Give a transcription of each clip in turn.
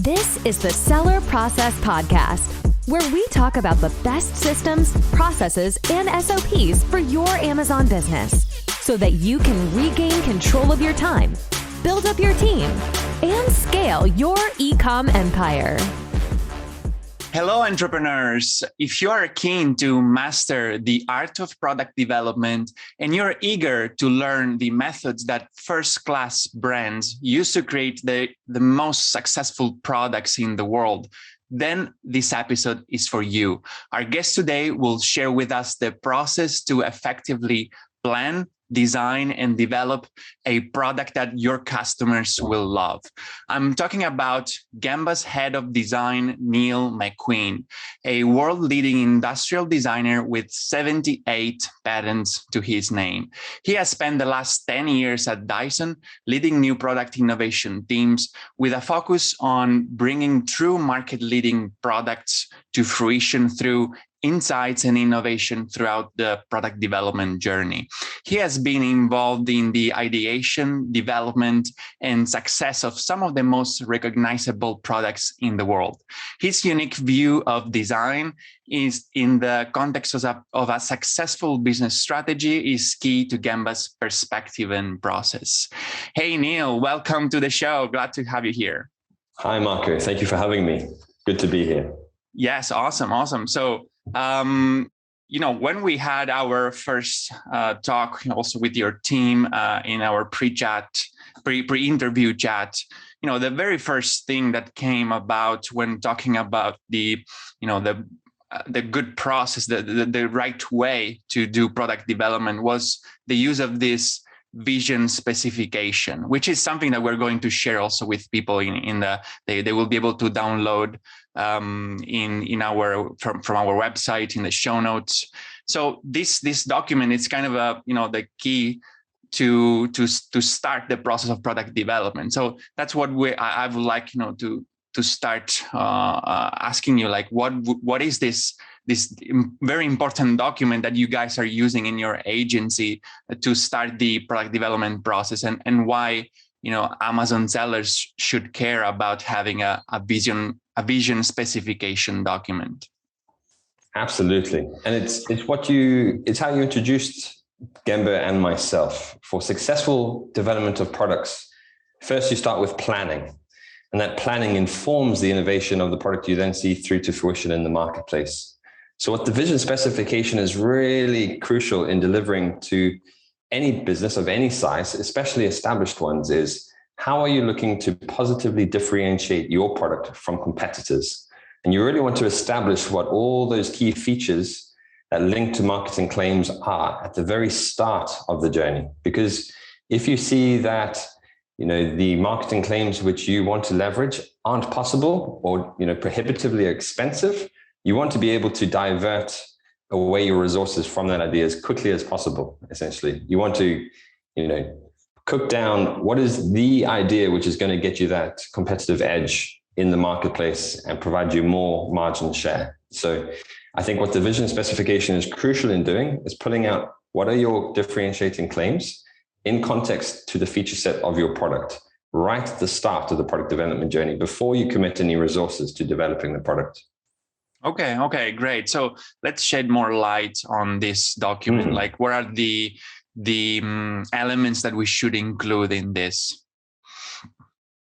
This is the Seller Process Podcast, where we talk about the best systems, processes, and SOPs for your Amazon business so that you can regain control of your time, build up your team, and scale your e-com empire. Hello, entrepreneurs. If you are keen to master the art of product development and you're eager to learn the methods that first-class brands use to create the most successful products in the world, then this episode is for you. Our guest today will share with us the process to effectively plan, design, and develop a product that your customers will love. I'm talking about Gembah's head of design, Neil McQueen, a world-leading industrial designer with 78 patents to his name. He has spent the last 10 years at Dyson, leading new product innovation teams with a focus on bringing true market-leading products to fruition through insights and innovation throughout the product development journey. He has been involved in the ideation, development, and success of some of the most recognizable products in the world. His unique view of design is in the context of a successful business strategy is key to Gembah's perspective and process. Hey, Neil, welcome to the show. Glad to have you here. Hi, Marco. Thank you for having me. Good to be here. Yes, awesome. So, when we had our first talk also with your team in our pre-interview chat, the very first thing that came about when talking about the good process, the right way to do product development was the use of this vision specification, which is something that we're going to share also with people they will be able to download in our from our website in the show notes. So this document is kind of the key to start the process of product development. So that's what I would like to start asking you, like what is this very important document that you guys are using in your agency to start the product development process, and why Amazon sellers should care about having a vision specification document. Absolutely, and it's how you introduced Gembah and myself. For successful development of products, first you start with planning, and that planning informs the innovation of the product you then see through to fruition in the marketplace. So what the vision specification is really crucial in delivering to any business of any size, especially established ones, is how are you looking to positively differentiate your product from competitors? And you really want to establish what all those key features that link to marketing claims are at the very start of the journey. Because if you see that the marketing claims which you want to leverage aren't possible or prohibitively expensive, you want to be able to divert away your resources from that idea as quickly as possible. Essentially, you want to cook down what is the idea which is going to get you that competitive edge in the marketplace and provide you more margin share. So I think what the vision specification is crucial in doing is pulling out what are your differentiating claims in context to the feature set of your product right at the start of the product development journey before you commit any resources to developing the product. Okay, great. So let's shed more light on this document. Mm-hmm. Like, what are the elements that we should include in this?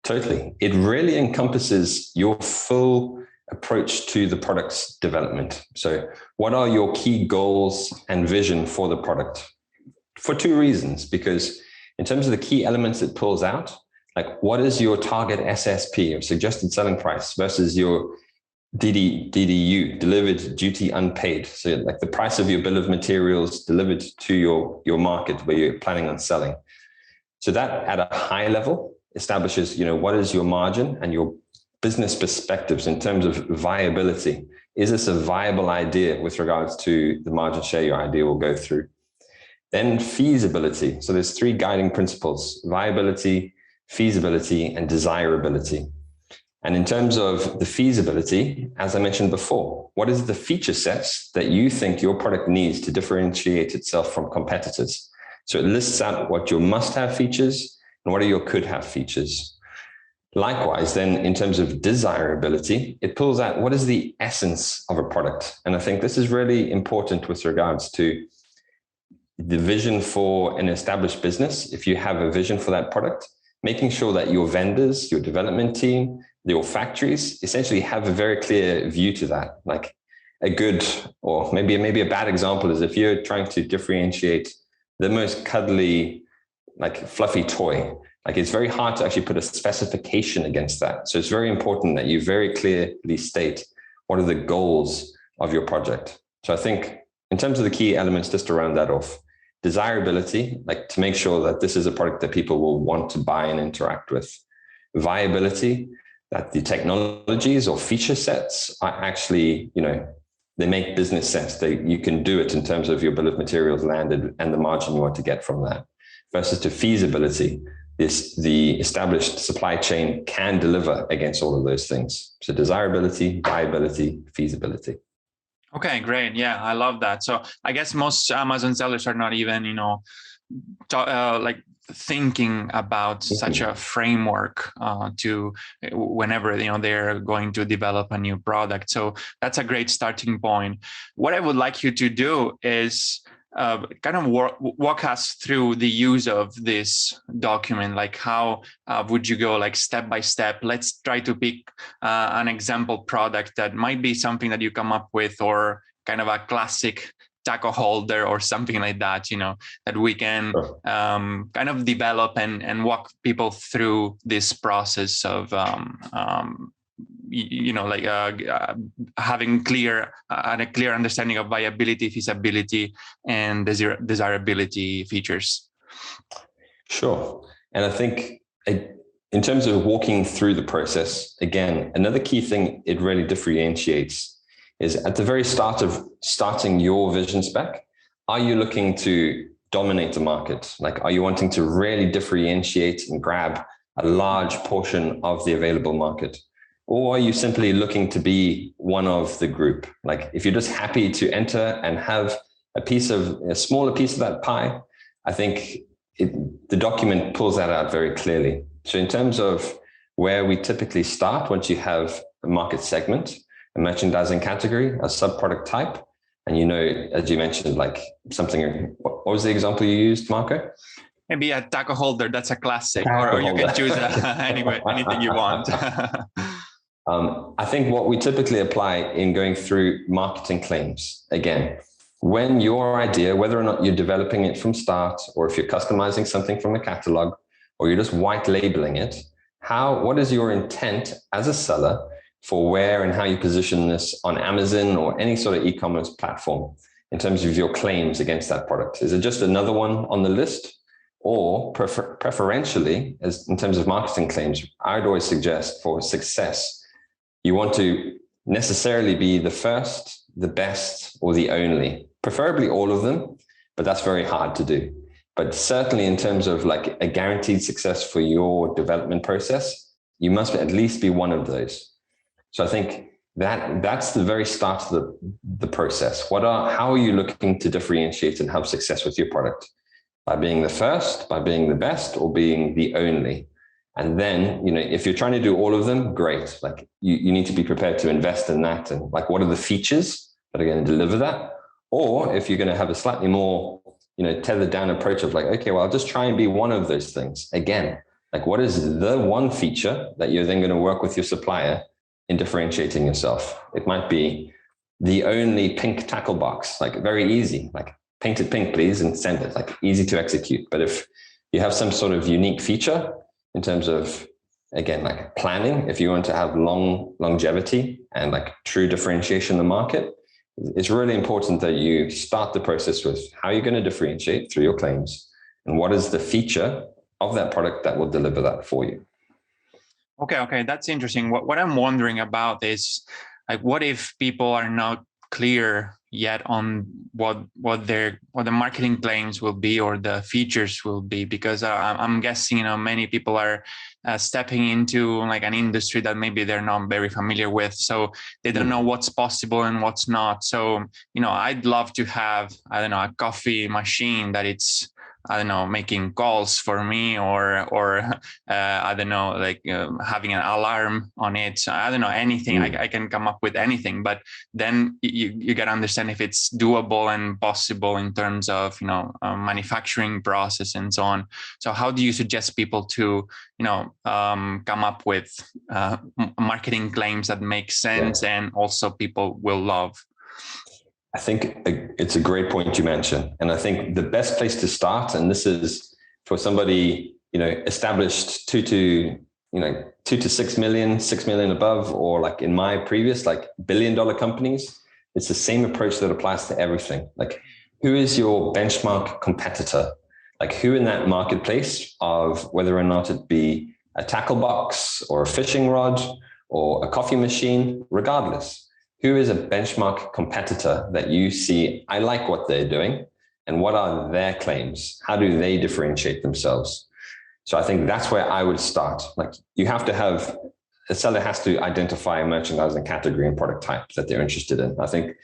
Totally. It really encompasses your full approach to the product's development. So what are your key goals and vision for the product? For two reasons, because in terms of the key elements it pulls out, like what is your target SSP or suggested selling price versus your DDU, delivered duty unpaid. So like the price of your bill of materials delivered to your market where you're planning on selling. So that at a high level establishes, what is your margin and your business perspectives in terms of viability. Is this a viable idea with regards to the margin share your idea will go through? Then feasibility. So there's three guiding principles: viability, feasibility, and desirability. And in terms of the feasibility, as I mentioned before, what is the feature sets that you think your product needs to differentiate itself from competitors? So it lists out what your must-have features and what are your could-have features. Likewise, then in terms of desirability, it pulls out what is the essence of a product. And I think this is really important with regards to the vision for an established business. If you have a vision for that product, making sure that your vendors, your development team, your factories essentially have a very clear view to that. Like a good, or maybe a bad example is if you're trying to differentiate the most cuddly, like fluffy toy, like it's very hard to actually put a specification against that. So it's very important that you very clearly state what are the goals of your project. So I think in terms of the key elements, just to round that off, desirability, like to make sure that this is a product that people will want to buy and interact with. Viability, that the technologies or feature sets are actually, they make business sense. You can do it in terms of your bill of materials landed and the margin you want to get from that. Versus to feasibility, the established supply chain can deliver against all of those things. So desirability, viability, feasibility. Okay, great. Yeah, I love that. So I guess most Amazon sellers are not even, like thinking about such a framework to whenever they're going to develop a new product. So that's a great starting point. What I would like you to do is kind of walk us through the use of this document. Like how would you go like step by step? Let's try to pick an example product that might be something that you come up with, or kind of a classic taco holder or something like that, that we can kind of develop and walk people through this process of having a clear understanding of viability, feasibility, and desirability features. Sure. And I think in terms of walking through the process, again, another key thing it really differentiates is at the very start of starting your vision spec, are you looking to dominate the market? Like, are you wanting to really differentiate and grab a large portion of the available market? Or are you simply looking to be one of the group? Like if you're just happy to enter and have a smaller piece of that pie, I think the document pulls that out very clearly. So in terms of where we typically start, once you have a market segment, a merchandising category, a sub-product type, and as you mentioned, like something, what was the example you used, Marco? Maybe a taco holder, that's a classic, or you can choose anything you want. I think what we typically apply in going through marketing claims, again, when your idea, whether or not you're developing it from start, or if you're customizing something from a catalog, or you're just white labeling it, what is your intent as a seller for where and how you position this on Amazon or any sort of e-commerce platform in terms of your claims against that product? Is it just another one on the list? Or preferentially, as in terms of marketing claims, I'd always suggest for success, you want to necessarily be the first, the best, or the only, preferably all of them, but that's very hard to do. But certainly in terms of like a guaranteed success for your development process, you must at least be one of those. So I think that's the very start of the process. How are you looking to differentiate and have success with your product? By being the first, by being the best, or being the only? And then, if you're trying to do all of them, great. Like you need to be prepared to invest in that. And like, what are the features that are going to deliver that? Or if you're going to have a slightly more, tethered down approach of like, okay, well, I'll just try and be one of those things. Again, like what is the one feature that you're then going to work with your supplier in differentiating yourself? It might be the only pink tackle box, like very easy, like paint it pink, please, and send it, like easy to execute. But if you have some sort of unique feature in terms of, again, like planning, if you want to have longevity and like true differentiation in the market, it's really important that you start the process with how you're going to differentiate through your claims and what is the feature of that product that will deliver that for you. Okay, that's interesting. What I'm wondering about is like, what if people are not clear yet on what the marketing claims will be or the features will be? Because I'm guessing many people are stepping into like an industry that maybe they're not very familiar with, so they don't know what's possible and what's not. So I'd love to have, I don't know, a coffee machine that it's I don't know, making calls for me, or I don't know, like having an alarm on it. So I don't know, anything. I can come up with anything, but then you got to understand if it's doable and possible in terms of, manufacturing process and so on. So how do you suggest people to, come up with marketing claims that make sense and also people will love? I think it's a great point you mentioned. And I think the best place to start, and this is for somebody, established 2 to 6 million, 6 million above, or like in my previous, like $1 billion companies, it's the same approach that applies to everything. Like, who is your benchmark competitor? Like, who in that marketplace of whether or not it be a tackle box or a fishing rod or a coffee machine, regardless, who is a benchmark competitor that you see, I like what they're doing, and what are their claims? How do they differentiate themselves? So I think that's where I would start. Like, a seller has to identify a merchandising category and product type that they're interested in. I think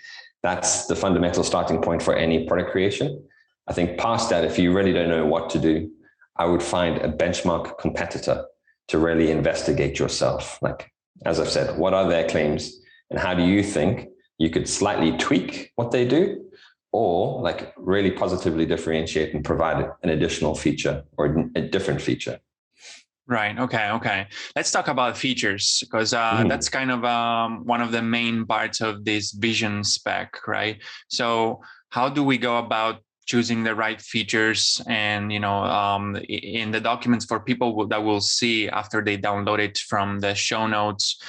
that's the fundamental starting point for any product creation. I think past that, if you really don't know what to do, I would find a benchmark competitor to really investigate yourself. Like, as I've said, what are their claims? And how do you think you could slightly tweak what they do, or like really positively differentiate and provide an additional feature or a different feature? Right. Okay. Let's talk about features, because that's kind of one of the main parts of this vision spec, right? So how do we go about choosing the right features? And, in the documents for people that will see after they download it from the show notes,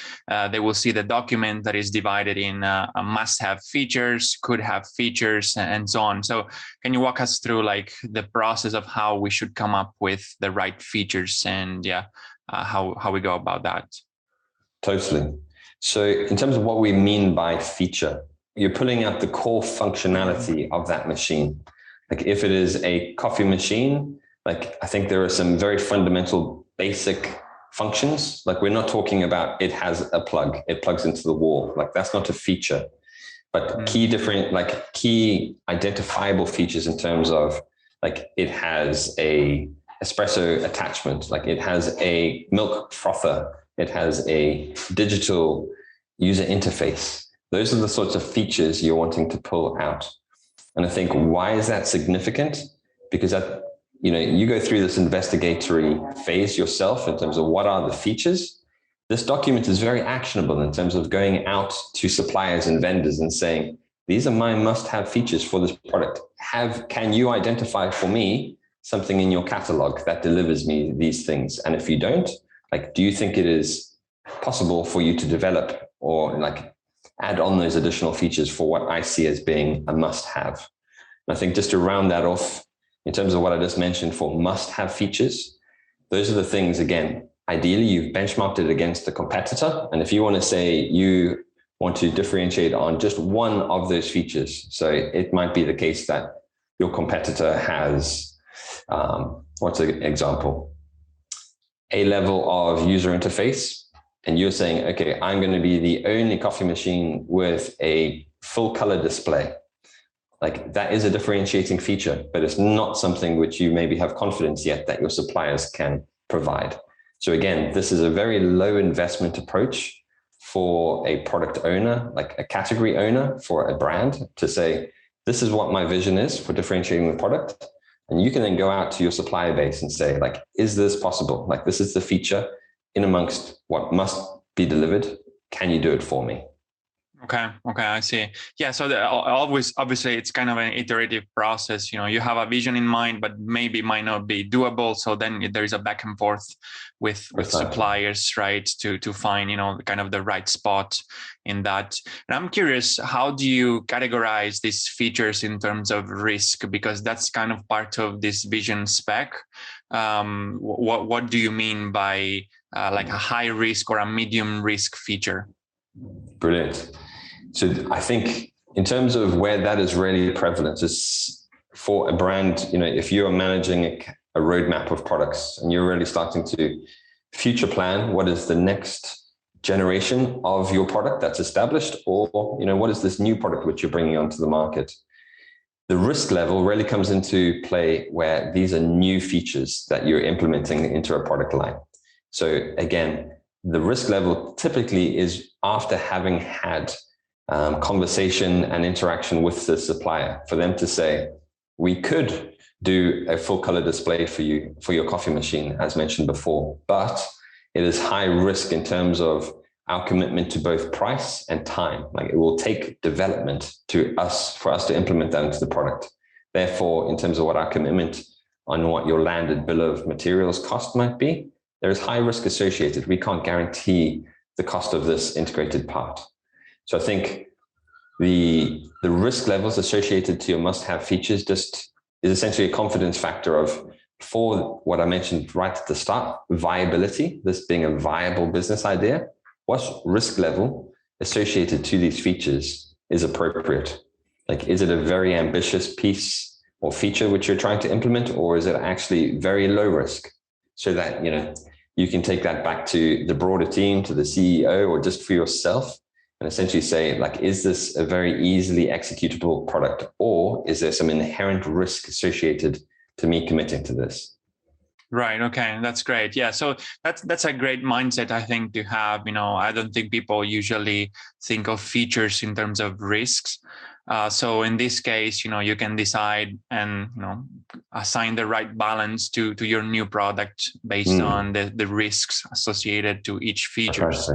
they will see the document that is divided in must-have features, could-have features, and so on. So can you walk us through like the process of how we should come up with the right features and how we go about that? Totally. So in terms of what we mean by feature, you're pulling out the core functionality of that machine. Like, if it is a coffee machine, like, I think there are some very fundamental basic functions. Like, we're not talking about it has a plug, it plugs into the wall. Like, that's not a feature. But key identifiable features in terms of, like, it has a espresso attachment, like it has a milk frother, it has a digital user interface. Those are the sorts of features you're wanting to pull out. And I think, why is that significant? Because you go through this investigatory phase yourself in terms of what are the features. This document is very actionable in terms of going out to suppliers and vendors and saying, these are my must-have features for this product. Can you identify for me something in your catalog that delivers me these things? And if you don't, like, do you think it is possible for you to develop or like add on those additional features for what I see as being a must-have? And I think, just to round that off, in terms of what I just mentioned for must-have features, those are the things, again, ideally you've benchmarked it against a competitor. And if you want to say you want to differentiate on just one of those features, so it might be the case that your competitor has, what's an example? A level of user interface. And you're saying, okay, I'm going to be the only coffee machine with a full color display. Like, that is a differentiating feature, but it's not something which you maybe have confidence yet that your suppliers can provide. So again, this is a very low investment approach for a product owner, like a category owner for a brand, to say, this is what my vision is for differentiating the product. And you can then go out to your supplier base and say, like, is this possible? Like, this is the feature in amongst what must be delivered. Can you do it for me? Okay, I see. Yeah, so obviously it's kind of an iterative process. You have a vision in mind, but maybe it might not be doable. So then there is a back and forth with suppliers, right, to find kind of the right spot in that. And I'm curious, how do you categorize these features in terms of risk? Because that's kind of part of this vision spec. What do you mean by like a high risk or a medium risk feature? Brilliant. So I think in terms of where that is really prevalent is for a brand, if you're managing a roadmap of products and you're really starting to future plan, what is the next generation of your product that's established, or, what is this new product which you're bringing onto the market? The risk level really comes into play where these are new features that you're implementing into a product line. So again, the risk level typically is after having had conversation and interaction with the supplier for them to say, we could do a full color display for you for your coffee machine, as mentioned before, but it is high risk in terms of our commitment to both price and time. Like, it will take development for us to implement that into the product. Therefore, in terms of what our commitment on what your landed bill of materials cost might be, there is high risk associated. We can't guarantee the cost of this integrated part. So I think the risk levels associated to your must-have features just is essentially a confidence factor of, for what I mentioned right at the start, viability, this being a viable business idea, what risk level associated to these features is appropriate? Like, is it a very ambitious piece or feature which you're trying to implement, or is it actually very low risk, so that, you know, you can take that back to the broader team, to the CEO, or just for yourself, and essentially say, like, is this a very easily executable product, or is there some inherent risk associated to me committing to this? Right. Okay. That's great. Yeah. So that's a great mindset, I think, to have. You know, I don't think people usually think of features in terms of risks. So in this case, you know, you can decide and, you know, assign the right balance to your new product based on the risks associated to each features.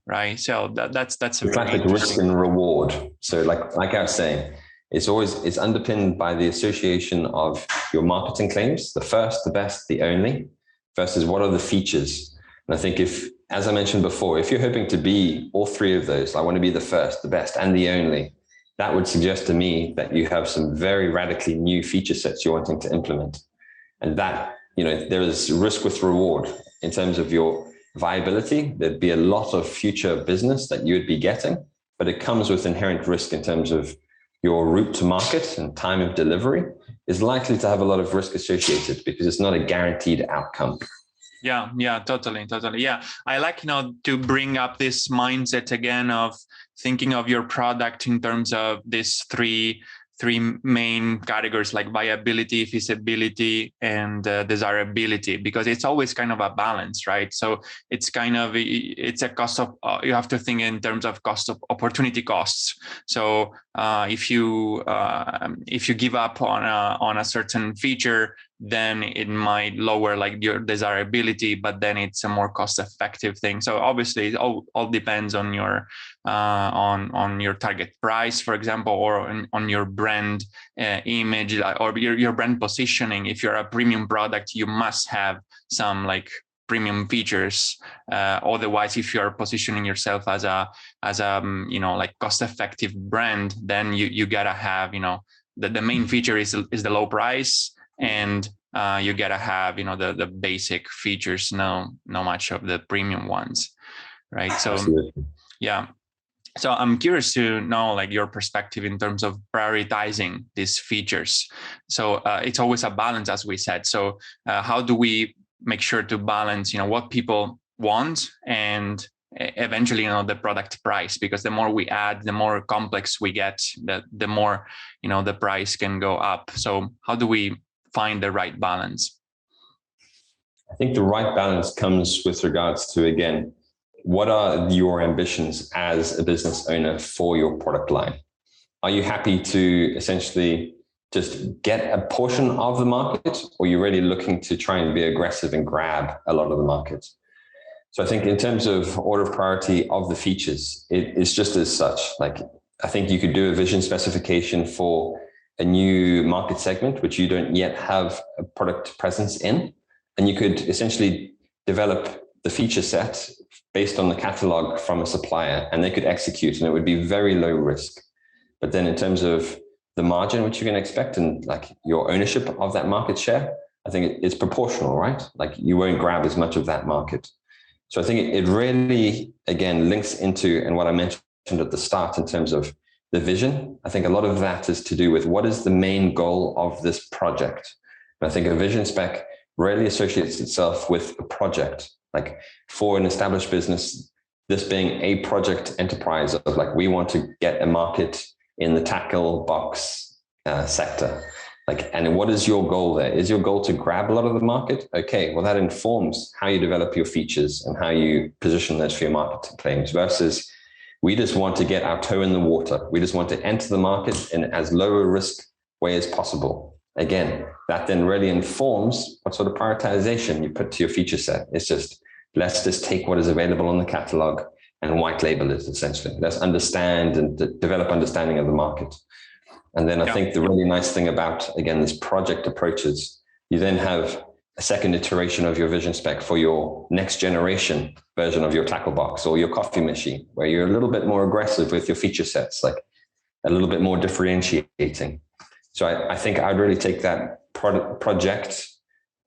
Right. So that's a very classic risk and reward. So like I was saying, it's underpinned by the association of your marketing claims, the first, the best, the only, versus what are the features. And I think, if, as I mentioned before, if you're hoping to be all three of those, I want to be the first, the best, and the only, that would suggest to me that you have some very radically new feature sets you're wanting to implement. And that, you know, there is risk with reward in terms of your viability. There'd be a lot of future business that you would be getting, but it comes with inherent risk in terms of your route to market and time of delivery is likely to have a lot of risk associated, because it's not a guaranteed outcome. Yeah, totally. Yeah, I like, you know, to bring up this mindset again of thinking of your product in terms of these three main categories, like viability, feasibility, and desirability, because it's always kind of a balance, right? So it's a cost of, you have to think in terms of cost of opportunity costs. So if you give up on a certain feature, then it might lower like your desirability, but then it's a more cost-effective thing. So obviously, it all depends on your target price, for example, or on your brand image, or your brand positioning. If you're a premium product, you must have some like premium features. Otherwise, if you're positioning yourself as a you know, like cost-effective brand, then you gotta have, you know, the main feature is the low price. And you gotta have, you know, the basic features, no much of the premium ones, right? So absolutely. Yeah. So I'm curious to know, like, your perspective in terms of prioritizing these features. So it's always a balance, as we said. So how do we make sure to balance, you know, what people want and eventually, you know, the product price? Because the more we add, the more complex we get, the more, you know, the price can go up. So how do we find the right balance? I think the right balance comes with regards to, again, what are your ambitions as a business owner for your product line? Are you happy to essentially just get a portion of the market, or are you really looking to try and be aggressive and grab a lot of the market? So I think in terms of order of priority of the features, it's just as such. Like, I think you could do a vision specification for a new market segment, which you don't yet have a product presence in. And you could essentially develop the feature set based on the catalog from a supplier, and they could execute, and it would be very low risk. But then in terms of the margin which you can expect and like your ownership of that market share, I think it's proportional, right? Like, you won't grab as much of that market. So I think it really, again, links into, and what I mentioned at the start in terms of the vision, I think a lot of that is to do with what is the main goal of this project. And I think a vision spec rarely associates itself with a project. Like, for an established business, this being a project enterprise of like, we want to get a market in the tackle box sector. Like, and what is your goal there? Is your goal to grab a lot of the market? Okay, well, that informs how you develop your features and how you position those for your marketing claims versus we just want to get our toe in the water. We just want to enter the market in as low a risk way as possible. Again, that then really informs what sort of prioritization you put to your feature set. It's just, let's just take what is available on the catalog and white label it essentially. Let's understand and develop understanding of the market. And then I think the really nice thing about, again, this project approaches, you then have a second iteration of your vision spec for your next generation version of your tackle box or your coffee machine, where you're a little bit more aggressive with your feature sets, like a little bit more differentiating. So I think I'd really take that project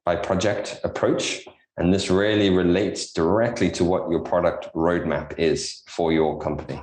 by project approach. And this really relates directly to what your product roadmap is for your company.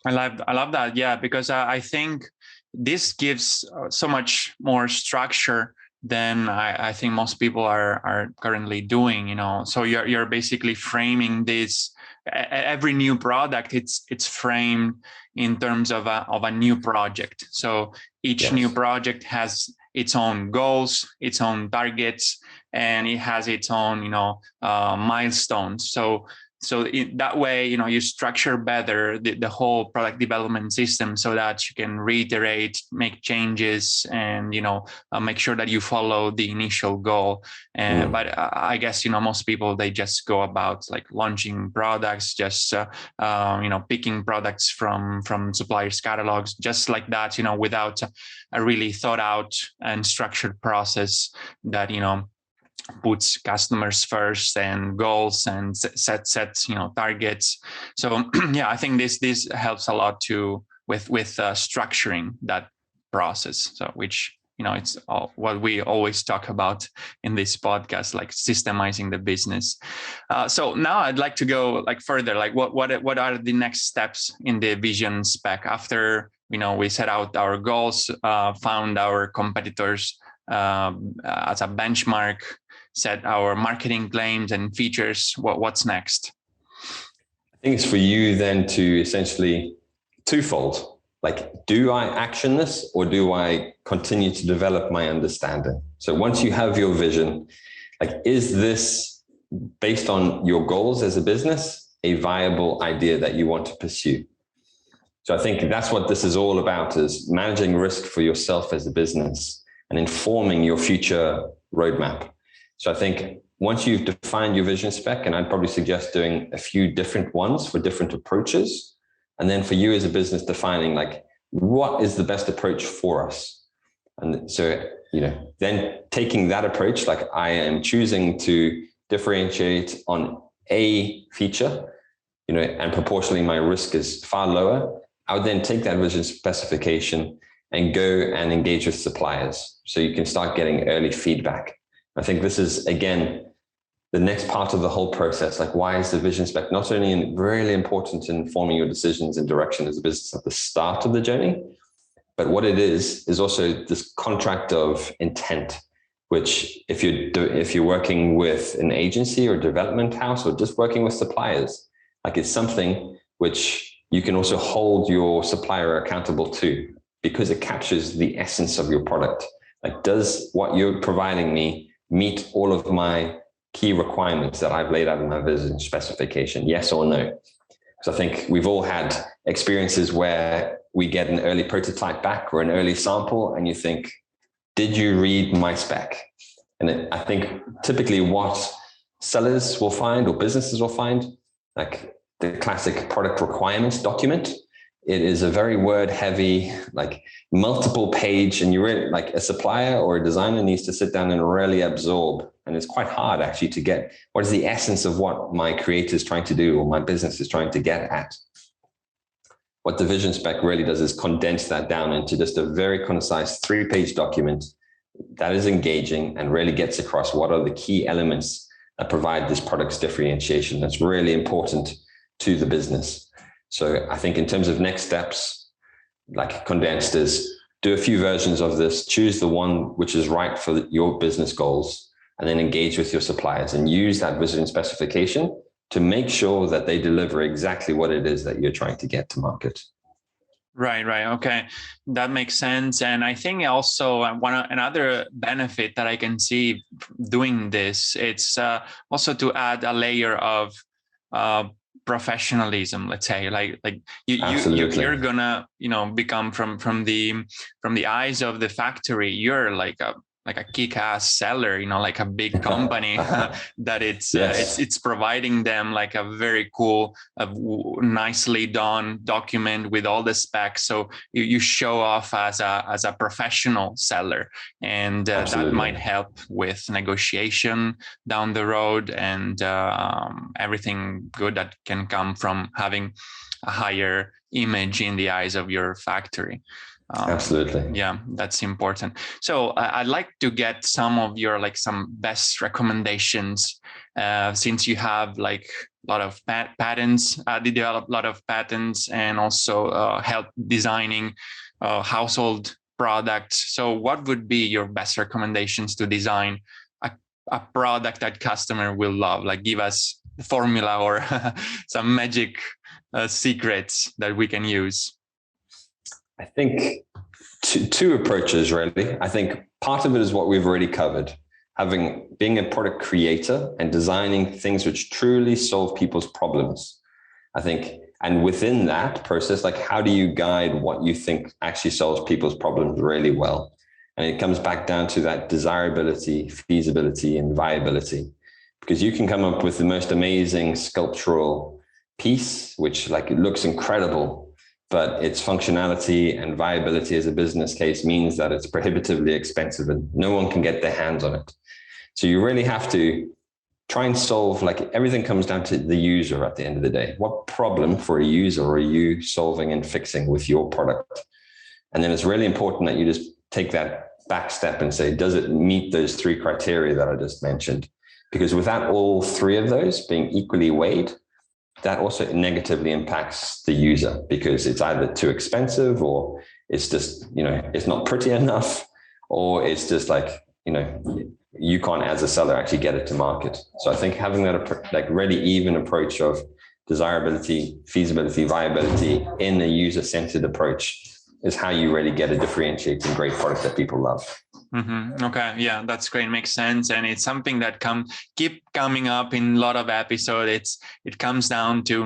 I love that. Yeah, because I think this gives so much more structure than I think most people are currently doing, you know. So you're basically framing this, every new product, it's framed in terms of a new project. So each new project has its own goals, its own targets, and it has its own, milestones. So that way, you structure better the whole product development system so that you can reiterate, make changes, and, make sure that you follow the initial goal. But I guess, most people, they just go about like launching products, just, picking products from suppliers' catalogs, just like that, without a really thought out and structured process that, puts customers first and goals and sets targets. So I think this helps a lot too with structuring that process. So which it's all what we always talk about in this podcast, like systemizing the business. So now I'd like to go like further, like what are the next steps in the vision spec after we set out our goals, found our competitors as a benchmark, set our marketing claims and features. What's next? I think it's for you then to essentially twofold. Like, do I action this or do I continue to develop my understanding? So once you have your vision, like, is this based on your goals as a business, a viable idea that you want to pursue? So I think that's what this is all about, is managing risk for yourself as a business and informing your future roadmap. So I think once you've defined your vision spec, and I'd probably suggest doing a few different ones for different approaches. And then for you as a business, defining like, what is the best approach for us? And so, then taking that approach, like I am choosing to differentiate on a feature, and proportionally my risk is far lower. I would then take that vision specification and go and engage with suppliers. So you can start getting early feedback. I think this is, again, the next part of the whole process. Like, why is the vision spec not only really important in informing your decisions and direction as a business at the start of the journey, but what it is also this contract of intent, which if you're working with an agency or development house or just working with suppliers, like, it's something which you can also hold your supplier accountable to, because it captures the essence of your product. Like, does what you're providing me meet all of my key requirements that I've laid out in my vision specification? Yes or no? So I think we've all had experiences where we get an early prototype back or an early sample, and you think, did you read my spec? And I think typically what sellers will find or businesses will find, like the classic product requirements document, it is a very word heavy, like multiple page, and you really, like a supplier or a designer needs to sit down and really absorb. And it's quite hard actually to get what is the essence of what my creator is trying to do or my business is trying to get at. What the vision spec really does is condense that down into just a very concise 3-page document that is engaging and really gets across what are the key elements that provide this product's differentiation. That's really important to the business. So I think in terms of next steps, like condensed, is do a few versions of this, choose the one which is right for your business goals, and then engage with your suppliers and use that vision specification to make sure that they deliver exactly what it is that you're trying to get to market. Right, right. Okay. That makes sense. And I think also another benefit that I can see doing this, it's also to add a layer of uh, professionalism, let's say, like Absolutely. you're gonna, become from the eyes of the factory, you're like a kick-ass seller, like a big company that Yes. it's providing them like a very cool, nicely done document with all the specs. So you show off as a professional seller, and that might help with negotiation down the road, and everything good that can come from having a higher image in the eyes of your factory. Absolutely. Yeah, that's important. So I'd like to get some of your some best recommendations, since you have like a lot of patents, develop a lot of patents, and also help designing household products. So what would be your best recommendations to design a product that customer will love? Like, give us the formula or some magic secrets that we can use. I think two approaches, really. I think part of it is what we've already covered, being a product creator and designing things which truly solve people's problems. I think, and within that process, like, how do you guide what you think actually solves people's problems really well? And it comes back down to that desirability, feasibility, and viability, because you can come up with the most amazing sculptural piece, which like it looks incredible, but its functionality and viability as a business case means that it's prohibitively expensive and no one can get their hands on it. So you really have to try and solve, like, everything comes down to the user at the end of the day. What problem for a user are you solving and fixing with your product? And then it's really important that you just take that back step and say, does it meet those three criteria that I just mentioned? Because without all three of those being equally weighed, that also negatively impacts the user, because it's either too expensive, or it's just, it's not pretty enough, or it's just like, you can't, as a seller, actually get it to market. So I think having that really even approach of desirability, feasibility, viability in a user-centered approach is how you really get a differentiating great product that people love. Mm-hmm. Okay, yeah, that's great. Makes sense, and it's something that keep coming up in a lot of episodes. It comes down to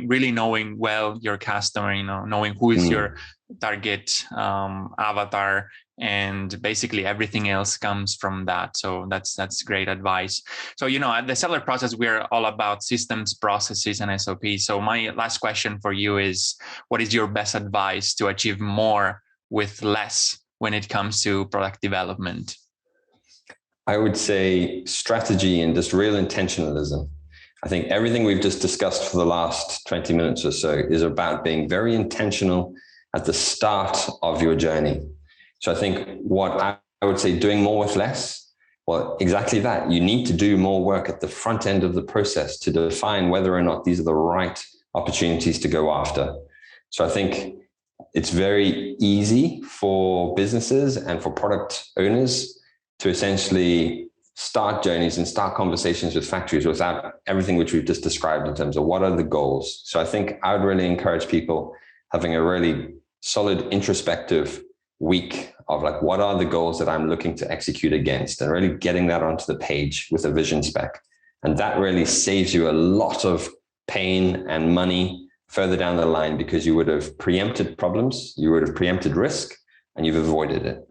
really knowing well your customer. Knowing who is your target avatar, and basically everything else comes from that. So that's great advice. So at the seller process, we're all about systems, processes, and SOPs. So my last question for you is, what is your best advice to achieve more with less when it comes to product development? I would say strategy and just real intentionalism. I think everything we've just discussed for the last 20 minutes or so is about being very intentional at the start of your journey. So I think what I would say, doing more with less, well, exactly that. You need to do more work at the front end of the process to define whether or not these are the right opportunities to go after. So I think it's very easy for businesses and for product owners to essentially start journeys and start conversations with factories without everything which we've just described in terms of what are the goals. So I think I would really encourage people having a really solid introspective week of like, what are the goals that I'm looking to execute against, and really getting that onto the page with a vision spec. And that really saves you a lot of pain and money further down the line, because you would have preempted problems, you would have preempted risk, and you've avoided it.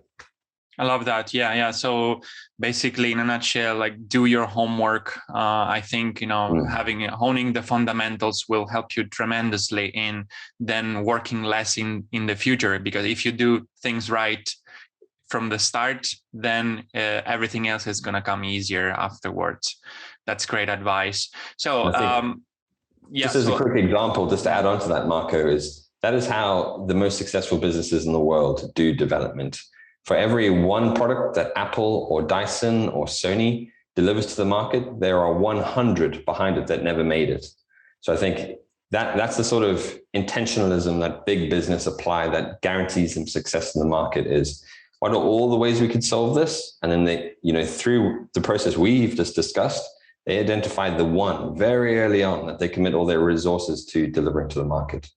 I love that. Yeah. So basically, in a nutshell, like, do your homework. I think, honing the fundamentals will help you tremendously in then working less in the future, because if you do things right from the start, then everything else is going to come easier afterwards. That's great advice. So, just as a quick example, just to add on to that, Marco, that is how the most successful businesses in the world do development. For every one product that Apple or Dyson or Sony delivers to the market, there are 100 behind it that never made it. So I think that's the sort of intentionalism that big business apply that guarantees them success in the market. Is what are all the ways we could solve this? And then they, through the process we've just discussed, they identified the one very early on that they commit all their resources to delivering to the market.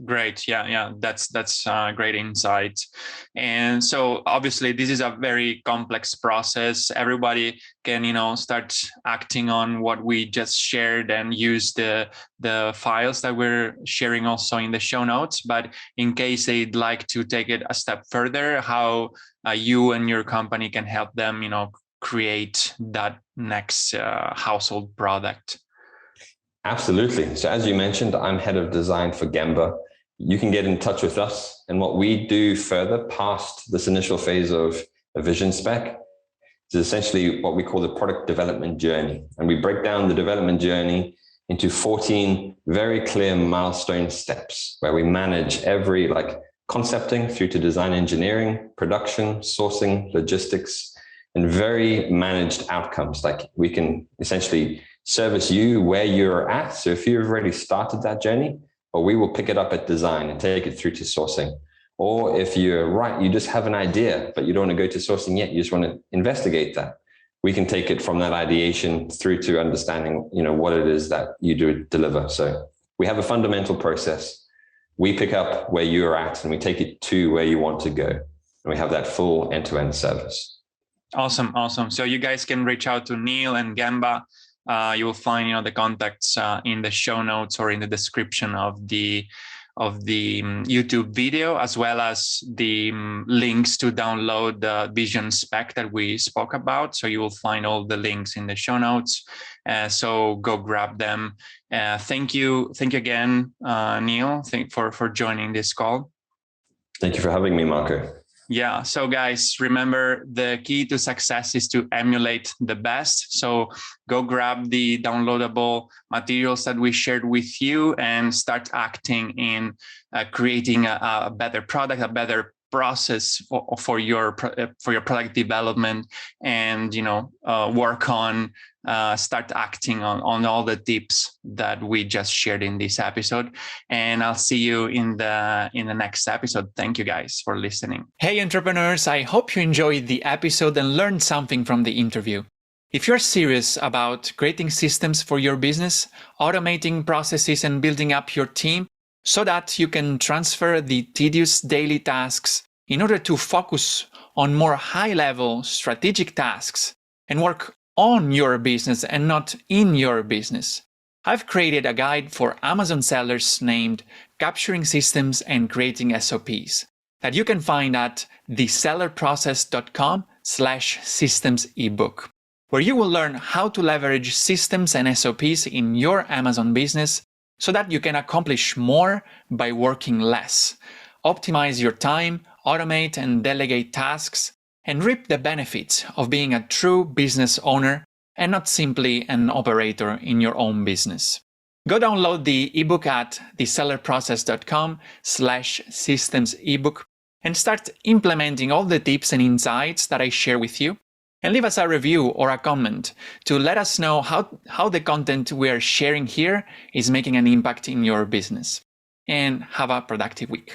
Great. Yeah. That's great insight. And so obviously this is a very complex process. Everybody can, start acting on what we just shared and use the files that we're sharing also in the show notes. But in case they'd like to take it a step further, how you and your company can help them, create that next household product. Absolutely. So as you mentioned, I'm head of design for Gembah. You can get in touch with us. And what we do further past this initial phase of a vision spec is essentially what we call the product development journey. And we break down the development journey into 14 very clear milestone steps where we manage every concepting through to design engineering, production, sourcing, logistics, and very managed outcomes. Like we can essentially service you where you're at. So if you've already started that journey, or we will pick it up at design and take it through to sourcing. Or if you're right, you just have an idea, but you don't want to go to sourcing yet, you just want to investigate that. We can take it from that ideation through to understanding, what it is that you do deliver. So we have a fundamental process. We pick up where you're at and we take it to where you want to go. And we have that full end-to-end service. Awesome. So you guys can reach out to Neil and Gembah. You will find, the contacts in the show notes or in the description of the YouTube video, as well as the links to download the vision spec that we spoke about. So you will find all the links in the show notes. So go grab them. Thank you again, Neil. For joining this call. Thank you for having me, Marco. Yeah. So guys, remember the key to success is to emulate the best. So go grab the downloadable materials that we shared with you and start acting in creating a better product, a better process for your product development, and work on start acting on all the tips that we just shared in this episode. And I'll see you in the next episode. Thank you guys for listening. Hey entrepreneurs, I hope you enjoyed the episode and learned something from the interview. If you're serious about creating systems for your business, automating processes and building up your team, so that you can transfer the tedious daily tasks in order to focus on more high-level strategic tasks and work on your business and not in your business, I've created a guide for Amazon sellers named Capturing Systems and Creating SOPs that you can find at thesellerprocess.com/systems ebook, where you will learn how to leverage systems and SOPs in your Amazon business so that you can accomplish more by working less, optimize your time, automate and delegate tasks, and reap the benefits of being a true business owner and not simply an operator in your own business. Go download the ebook at thesellerprocess.com/systems ebook and start implementing all the tips and insights that I share with you. And leave us a review or a comment to let us know how the content we are sharing here is making an impact in your business. And have a productive week.